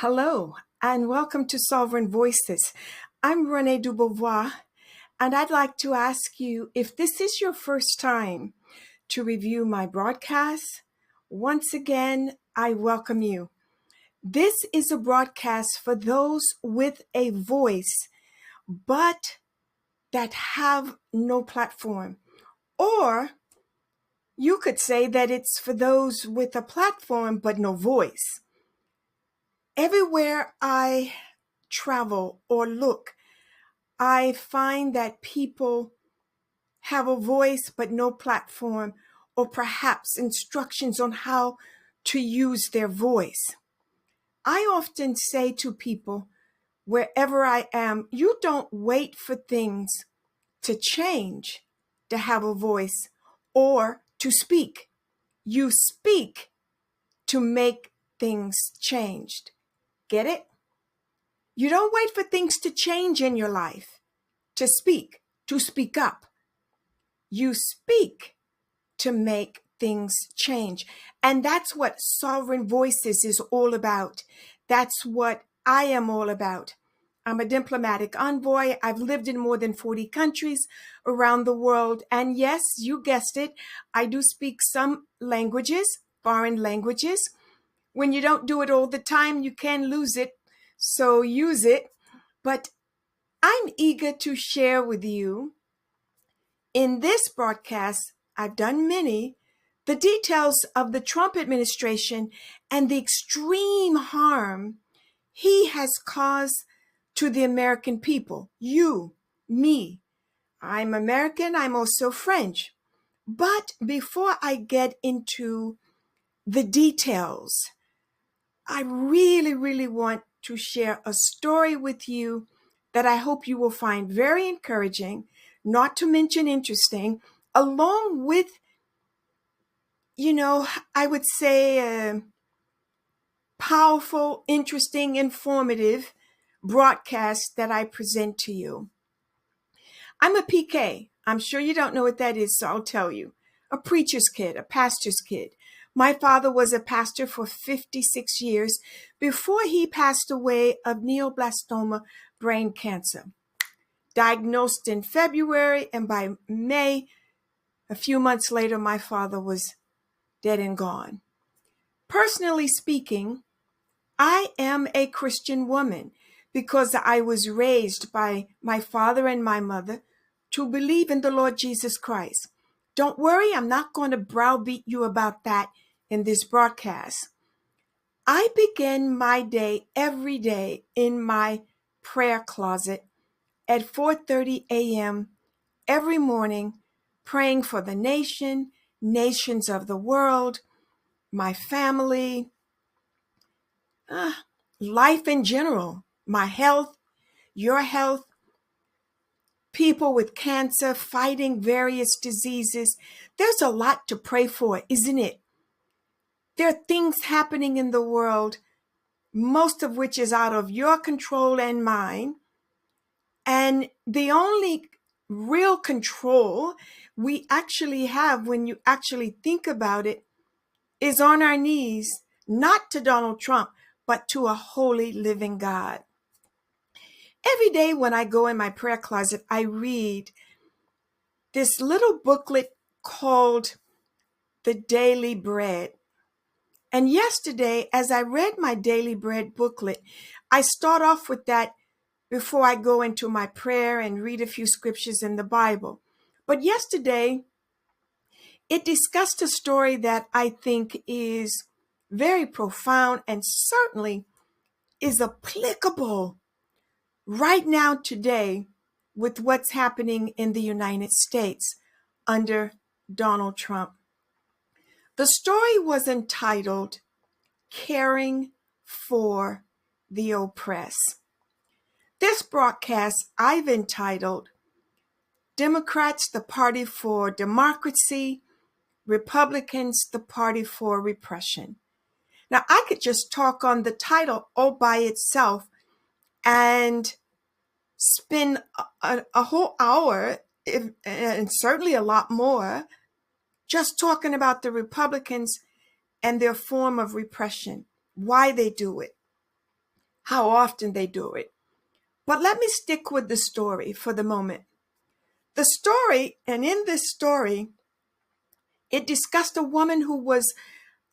Hello, and welcome to Sovereign Voices. I'm Renee Dubois, and I'd like to ask you if this is your first time to review my broadcast. Once again, I welcome you. This is a broadcast for those with a voice, but that have no platform. Or you could say that it's for those with a platform, but no voice. Everywhere I travel or look, I find that people have a voice but no platform, or perhaps instructions on how to use their voice. I often say to people, wherever I am, you don't wait for things to change to have a voice or to speak. You speak to make things changed. Get it? You don't wait for things to change in your life to speak up. You speak to make things change. And that's what Sovereign Voices is all about. That's what I am all about. I'm a diplomatic envoy. I've lived in more than 40 countries around the world. And yes, you guessed it, I do speak some languages, foreign languages. When you don't do it all the time, you can lose it. So use it. But I'm eager to share with you in this broadcast, I've done many, the details of the Trump administration and the extreme harm he has caused to the American people. You, me. I'm American, I'm also French. But before I get into the details, I really want to share a story with you that I hope you will find very encouraging, not to mention interesting, along with, I would say powerful, interesting, informative broadcast that I present to you. I'm a PK. I'm sure you don't know what that is, so I'll tell you. A preacher's kid, a pastor's kid. My father was a pastor for 56 years before he passed away of neoblastoma brain cancer. Diagnosed in February, and by May, a few months later, my father was dead and gone. Personally speaking, I am a Christian woman because I was raised by my father and my mother to believe in the Lord Jesus Christ. Don't worry, I'm not going to browbeat you about that in this broadcast. I begin my day every day in my prayer closet at 4:30 a.m. every morning, praying for the nation, nations of the world, my family, life in general, my health, your health, people with cancer, fighting various diseases. There's a lot to pray for, isn't it? There are things happening in the world, most of which is out of your control and mine. And the only real control we actually have, when you actually think about it, is on our knees, not to Donald Trump, but to a holy living God. Every day when I go in my prayer closet, I read this little booklet called The Daily Bread. And yesterday, as I read my Daily Bread booklet, I start off with that before I go into my prayer and read a few scriptures in the Bible. But yesterday, it discussed a story that I think is very profound and certainly is applicable right now today with what's happening in the United States under Donald Trump. The story was entitled Caring for the Oppressed. This broadcast I've entitled Democrats, the Party for Democracy, Republicans, the Party for Repression. Now, I could just talk on the title all by itself and spend a whole hour, and certainly a lot more, just talking about the Republicans and their form of repression, why they do it. how often they do it. But let me stick with the story for the moment. The story, and in this story, it discussed a woman who was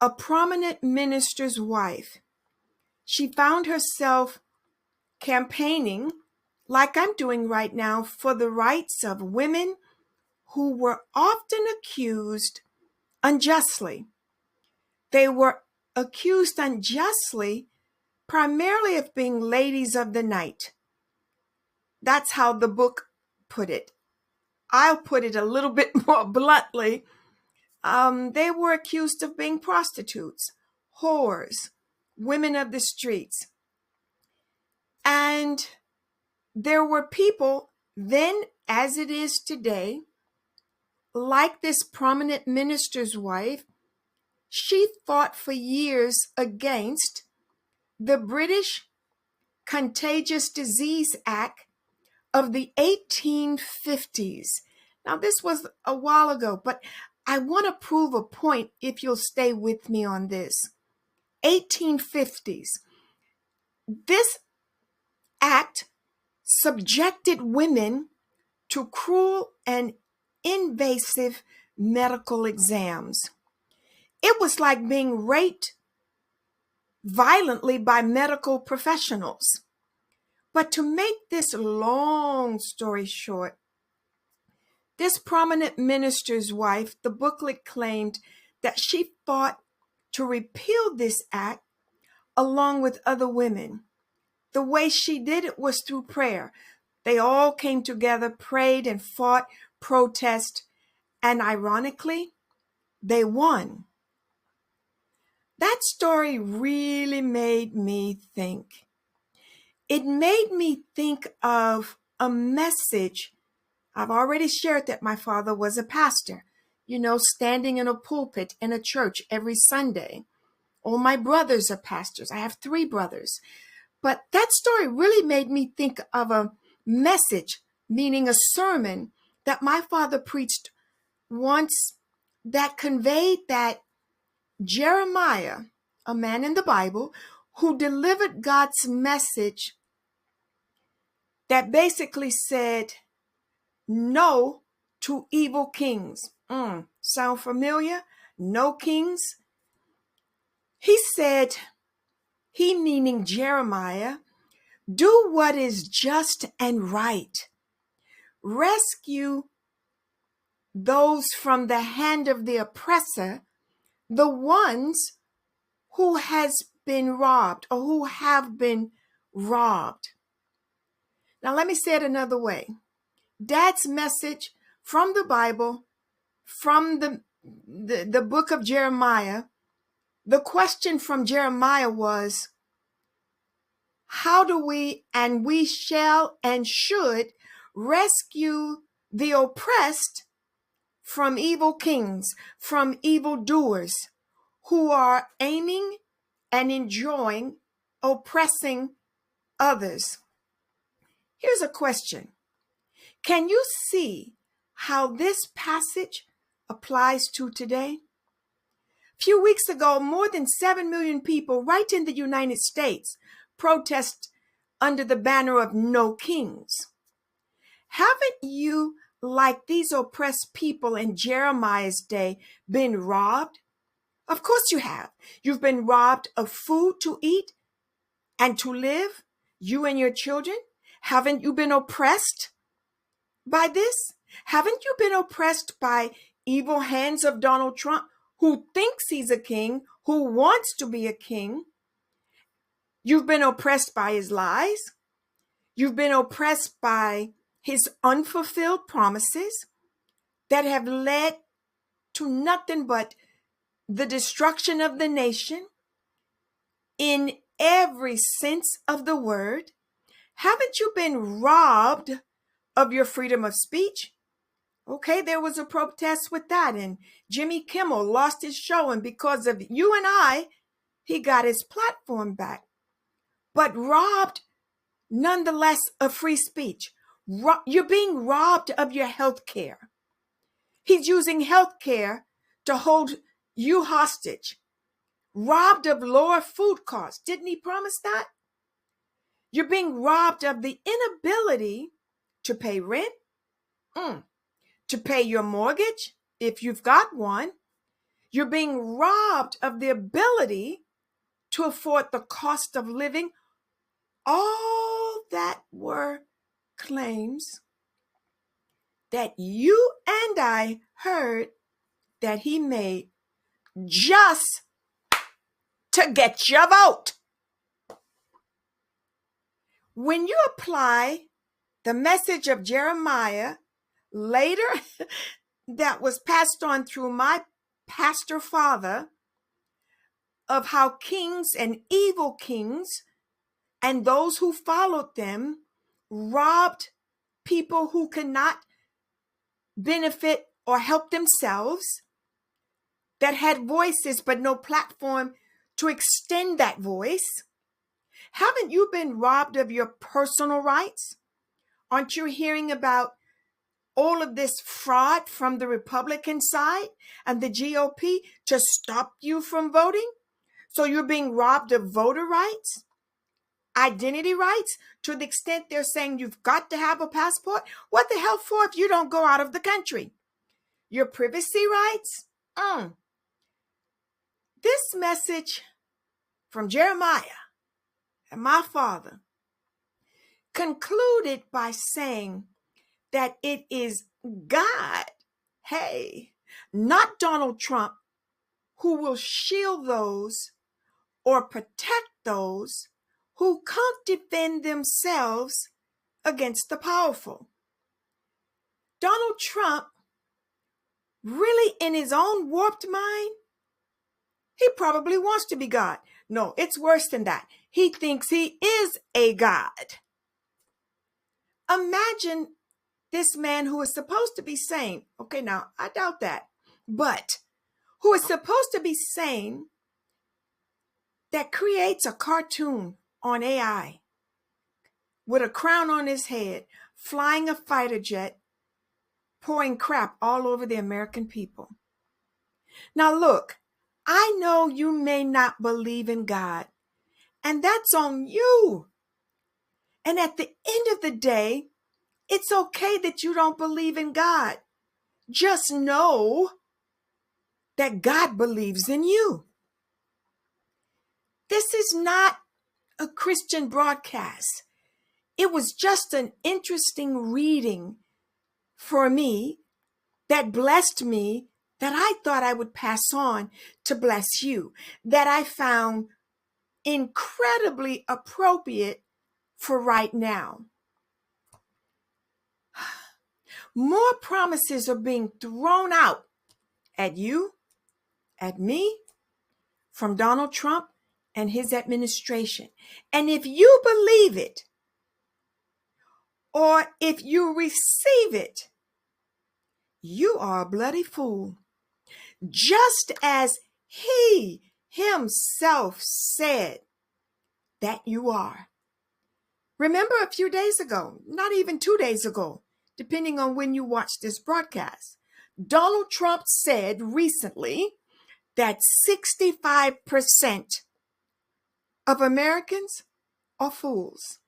a prominent minister's wife. She found herself campaigning, like I'm doing right now, for the rights of women who were often accused unjustly. They were accused unjustly primarily of being ladies of the night. That's how the book put it. I'll put it a little bit more bluntly. They were accused of being prostitutes, whores, women of the streets. And there were people then, as it is today, like this prominent minister's wife. She fought for years against the British Contagious Disease Act of the 1850s. Now, this was a while ago, but I want to prove a point if you'll stay with me on this. 1850s. This act subjected women to cruel and invasive medical exams. It was like being raped violently by medical professionals. But to make this long story short, this prominent minister's wife, the booklet claimed that she fought to repeal this act along with other women. The way she did it was through prayer. They all came together, prayed and fought, protest, and ironically, they won. That story really made me think. It made me think of a message. I've already shared that my father was a pastor, standing in a pulpit in a church every Sunday. All my brothers are pastors. I have 3 brothers. But that story really made me think of a message, meaning a sermon that my father preached once that conveyed that Jeremiah, a man in the Bible, who delivered God's message that basically said no to evil kings. Sound familiar? No kings? He said, he meaning Jeremiah, do what is just and right. Rescue those from the hand of the oppressor, the ones who has been robbed or who have been robbed. Now, let me say it another way. Dad's message from the Bible, from the book of Jeremiah, the question from Jeremiah was, how do we, and we shall and should, rescue the oppressed from evil kings, from evil doers who are aiming and enjoying oppressing others? Here's a question. Can you see how this passage applies to today? A few weeks ago, more than 7 million people right in the United States protest under the banner of No Kings. Haven't you, like these oppressed people in Jeremiah's day, been robbed? Of course you have. You've been robbed of food to eat and to live, you and your children. Haven't you been oppressed by this? Haven't you been oppressed by evil hands of Donald Trump, who thinks he's a king, who wants to be a king? You've been oppressed by his lies. You've been oppressed by his unfulfilled promises that have led to nothing but the destruction of the nation in every sense of the word. Haven't you been robbed of your freedom of speech? Okay, there was a protest with that, and Jimmy Kimmel lost his show, and because of you and I, he got his platform back. But robbed, nonetheless, of free speech. You're being robbed of your health care. He's using health care to hold you hostage. Robbed of lower food costs. Didn't he promise that? You're being robbed of the inability to pay rent, to pay your mortgage, if you've got one. You're being robbed of the ability to afford the cost of living. All that were claims that you and I heard that he made just to get your vote. When you apply the message of Jeremiah later that was passed on through my pastor father of how kings and evil kings and those who followed them robbed people who could not benefit or help themselves, that had voices but no platform to extend that voice. Haven't you been robbed of your personal rights? Aren't you hearing about all of this fraud from the Republican side and the GOP to stop you from voting? So you're being robbed of voter rights, identity rights, to the extent they're saying you've got to have a passport. What the hell for if you don't go out of the country? Your privacy rights? This message from Jeremiah and my father concluded by saying that it is God, not Donald Trump, who will shield those or protect those who can't defend themselves against the powerful. Donald Trump, really in his own warped mind, he probably wants to be God. No, it's worse than that. He thinks he is a God. Imagine this man who is supposed to be sane. Okay, now, I doubt that. But who is supposed to be sane, that creates a cartoon on AI with a crown on his head, flying a fighter jet, pouring crap all over the American people. Now look, I know you may not believe in God, and that's on you. And at the end of the day, it's okay that you don't believe in God. Just know that God believes in you. This is not a Christian broadcast. It was just an interesting reading for me that blessed me, that I thought I would pass on to bless you, that I found incredibly appropriate for right now. More promises are being thrown out at you, at me, from Donald Trump and his administration. And if you believe it, or if you receive it, you are a bloody fool. Just as he himself said that you are. Remember a few days ago, not even 2 days ago, depending on when you watch this broadcast, Donald Trump said recently that 65% of Americans are fools.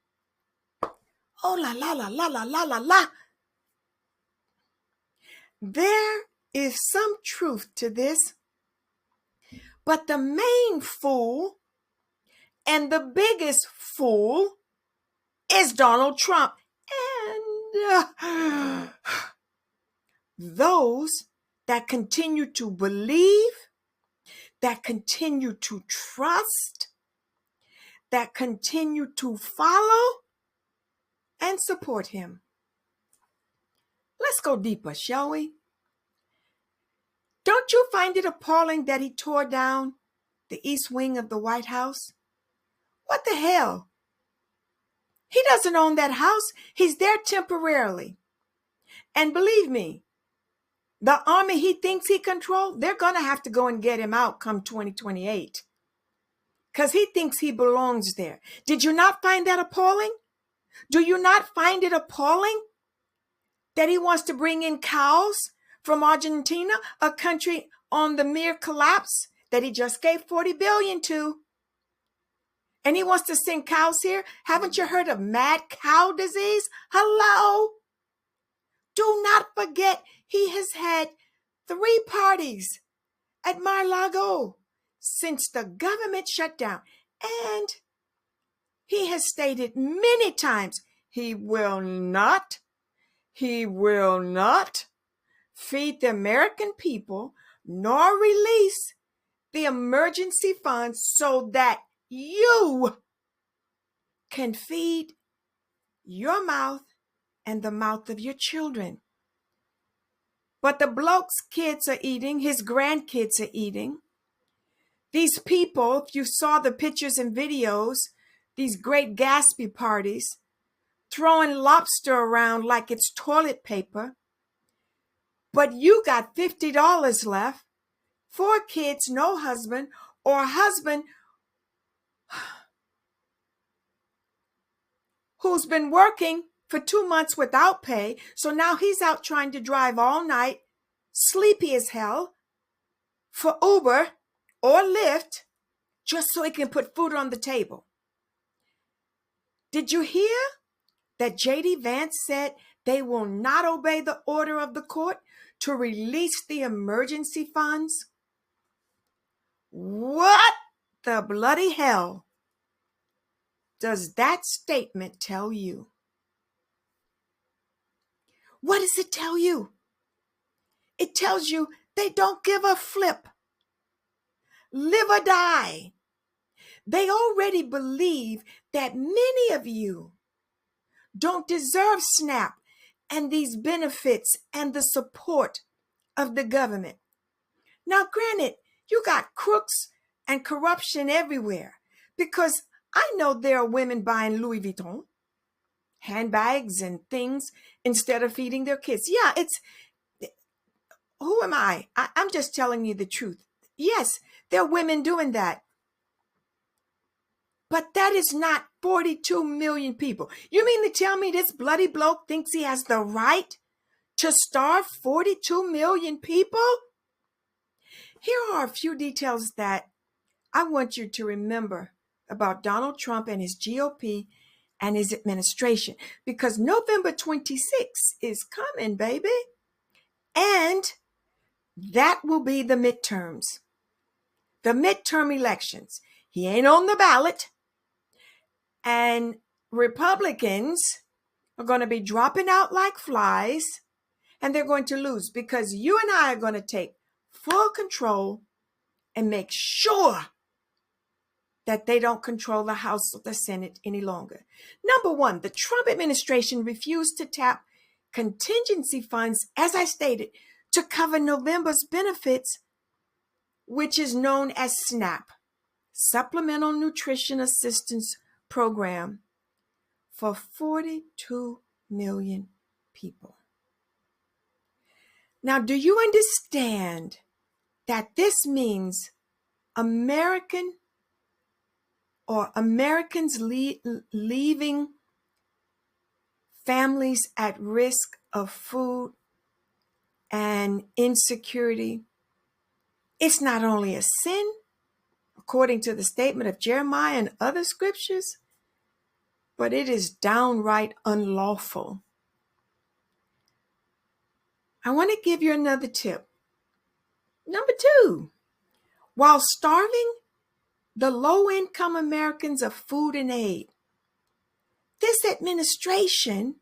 Oh, la, la, la, la, la, la, la, la. There is some truth to this, but the main fool and the biggest fool is Donald Trump and those that continue to believe, that continue to trust, that continue to follow and support him. Let's go deeper, shall we? Don't you find it appalling that he tore down the east wing of the White House? What the hell? He doesn't own that house. He's there temporarily. And believe me, the army he thinks he controls, they're going to have to go and get him out come 2028. Because he thinks he belongs there. Did you not find that appalling? Do you not find it appalling that he wants to bring in cows from Argentina, a country on the mere collapse that he just gave $40 billion to? And he wants to send cows here. Haven't you heard of mad cow disease? Hello? Do not forget, he has had 3 parties at Mar-a-Lago since the government shut down. And he has stated many times he will not feed the American people nor release the emergency funds so that you can feed your mouth and the mouth of your children. But the bloke's kids are eating, his grandkids are eating. These people, if you saw the pictures and videos, these great Gatsby parties, throwing lobster around like it's toilet paper. But you got $50 left, 4 kids, no husband, or a husband who's been working for 2 months without pay. So now he's out trying to drive all night, sleepy as hell, for Uber or Lyft, just so he can put food on the table. Did you hear that J.D. Vance said they will not obey the order of the court to release the emergency funds? What the bloody hell does that statement tell you? What does it tell you? It tells you they don't give a flip. Live or die. They already believe that many of you don't deserve SNAP and these benefits and the support of the government. Now, granted, you got crooks and corruption everywhere, because I know there are women buying Louis Vuitton handbags and things instead of feeding their kids. Yeah, who am I? I'm just telling you the truth. Yes, there are women doing that. But that is not 42 million people. You mean to tell me this bloody bloke thinks he has the right to starve 42 million people? Here are a few details that I want you to remember about Donald Trump and his GOP and his administration, because November 26th is coming, baby. And that will be the midterms, the midterm elections. He ain't on the ballot. And Republicans are going to be dropping out like flies, and they're going to lose, because you and I are going to take full control and make sure that they don't control the House or the Senate any longer. Number one, the Trump administration refused to tap contingency funds, as I stated, to cover November's benefits, which is known as SNAP, Supplemental Nutrition Assistance Program, for 42 million people. Now, do you understand that this means Americans leaving families at risk of food and insecurity? It's not only a sin, according to the statement of Jeremiah and other scriptures, but it is downright unlawful. I want to give you another tip. Number 2, while starving the low-income Americans of food and aid, this administration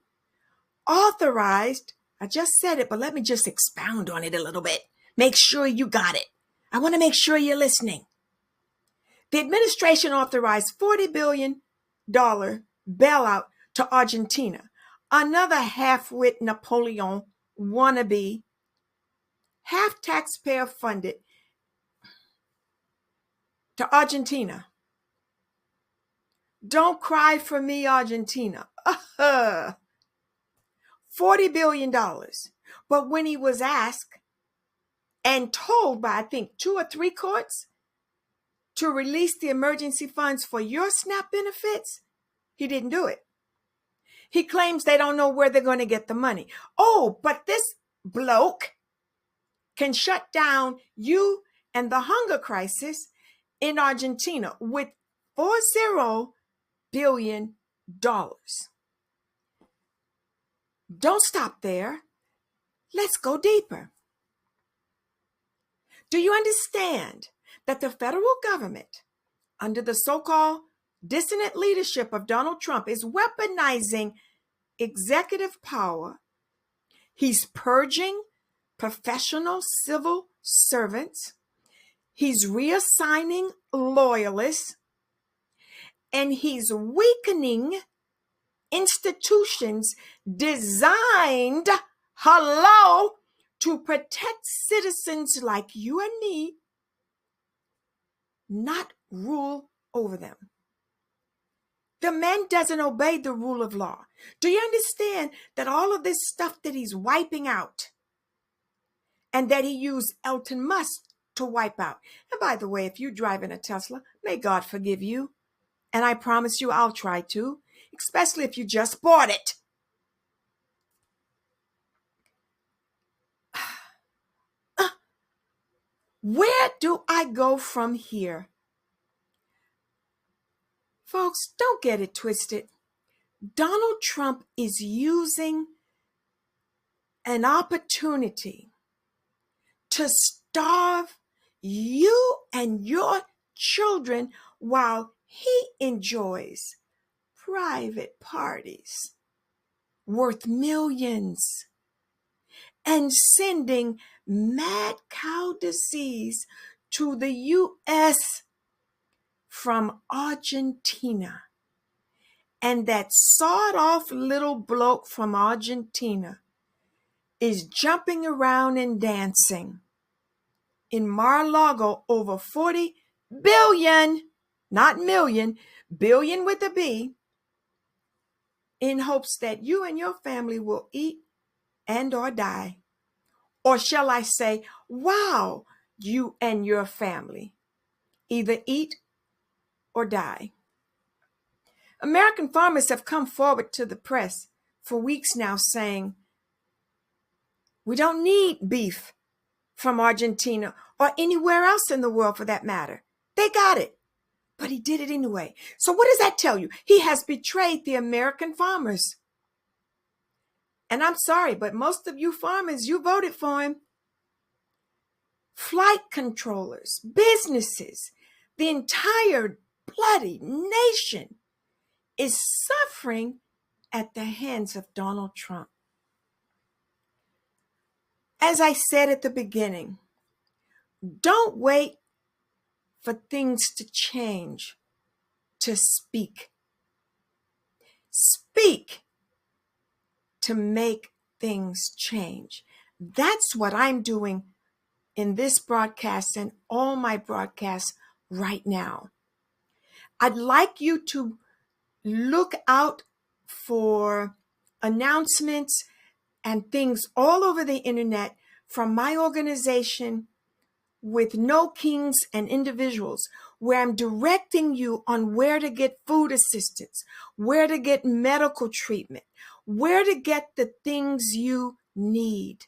authorized, I just said it, but let me just expound on it a little bit. Make sure you got it. I want to make sure you're listening. The administration authorized $40 billion bailout to Argentina, another half-wit Napoleon wannabe, half taxpayer funded, to Argentina. Don't cry for me, Argentina. $40 billion. But when he was asked and told by, I think, 2 or 3 courts to release the emergency funds for your SNAP benefits, he didn't do it. He claims they don't know where they're going to get the money. Oh, but this bloke can shut down you and the hunger crisis in Argentina with $40 billion. Don't stop there. Let's go deeper. Do you understand that the federal government, under the so-called dissident leadership of Donald Trump, is weaponizing executive power? He's purging professional civil servants. He's reassigning loyalists. And he's weakening institutions designed, to protect citizens like you and me, not rule over them. The man doesn't obey the rule of law. Do you understand that all of this stuff that he's wiping out and that he used Elon Musk to wipe out? And by the way, if you're driving a Tesla, may God forgive you. And I promise you I'll try to, especially if you just bought it. Where do I go from here? Folks, don't get it twisted. Donald Trump is using an opportunity to starve you and your children while he enjoys private parties worth millions and sending mad cow disease to the U.S. from Argentina. And that sawed-off little bloke from Argentina is jumping around and dancing in Mar-a-Lago over 40 billion, not million, billion with a B, in hopes that you and your family will eat and or die. Or shall I say, wow, you and your family either eat or die. American farmers have come forward to the press for weeks now saying, we don't need beef from Argentina or anywhere else in the world for that matter. They got it. But he did it anyway. So what does that tell you? He has betrayed the American farmers. And I'm sorry, but most of you farmers, you voted for him. Flight controllers, businesses, the entire bloody nation is suffering at the hands of Donald Trump. As I said at the beginning, don't wait for things to change to speak. Speak to make things change. That's what I'm doing in this broadcast and all my broadcasts right now. I'd like you to look out for announcements and things all over the internet from my organization with No Kings and Individuals, where I'm directing you on where to get food assistance, where to get medical treatment, where to get the things you need.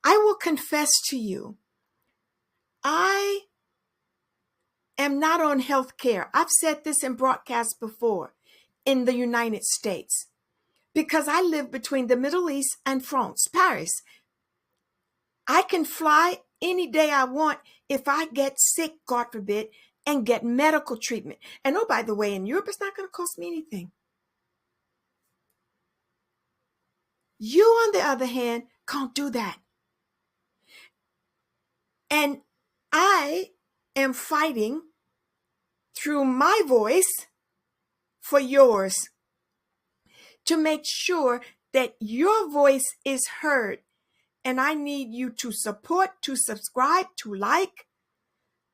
I will confess to you, I am not on health care. I've said this in broadcasts before in the United States because I live between the Middle East and France, Paris. I can fly any day I want if I get sick, God forbid, and get medical treatment. And oh, by the way, in Europe, it's not going to cost me anything. You, on the other hand, can't do that. And I am fighting through my voice for yours to make sure that your voice is heard. And I need you to support, to subscribe, to like,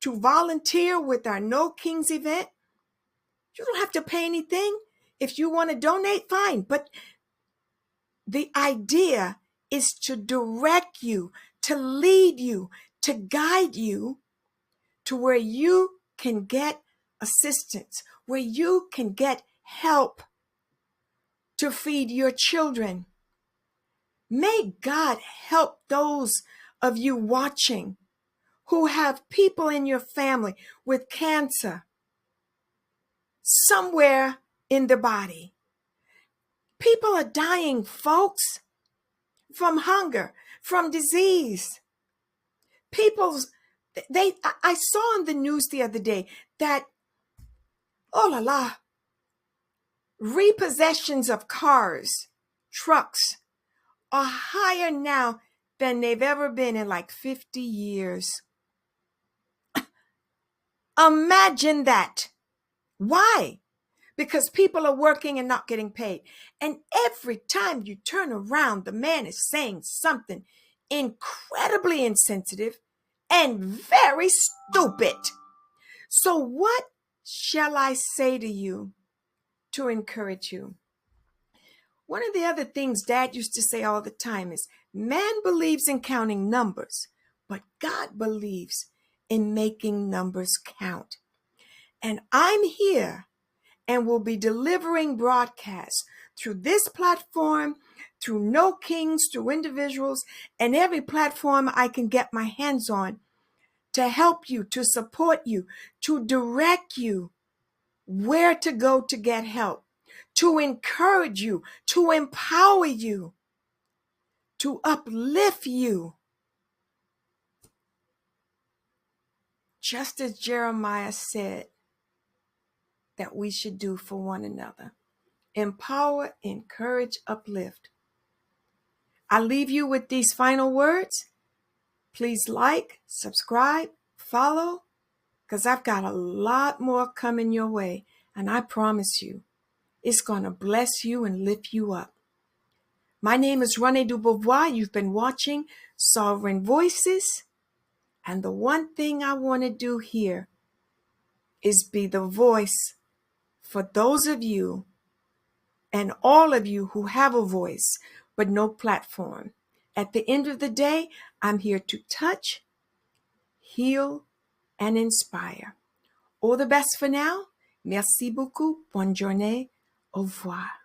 to volunteer with our No Kings event. You don't have to pay anything. If you want to donate, fine. But the idea is to direct you, to lead you, to guide you to where you can get assistance, where you can get help to feed your children. May God help those of you watching who have people in your family with cancer, somewhere in the body. People are dying, folks, from hunger, from disease. I saw on the news the other day that, oh la la, repossessions of cars, trucks are higher now than they've ever been in like 50 years. Imagine that. Why? Because people are working and not getting paid. And every time you turn around, the man is saying something incredibly insensitive and very stupid. So what shall I say to you to encourage you? One of the other things Dad used to say all the time is, man believes in counting numbers, but God believes in making numbers count. And I'm here and will be delivering broadcasts through this platform, through No Kings, through individuals, and every platform I can get my hands on to help you, to support you, to direct you where to go to get help, to encourage you, to empower you, to uplift you. Just as Jeremiah said that we should do for one another. Empower, encourage, uplift. I leave you with these final words. Please like, subscribe, follow, because I've got a lot more coming your way. And I promise you, it's going to bless you and lift you up. My name is Renee Dubois. You've been watching Sovereign Voices. And the one thing I want to do here is be the voice for those of you and all of you who have a voice but no platform. At the end of the day, I'm here to touch, heal, and inspire. All the best for now. Merci beaucoup. Bonne journée. Au revoir.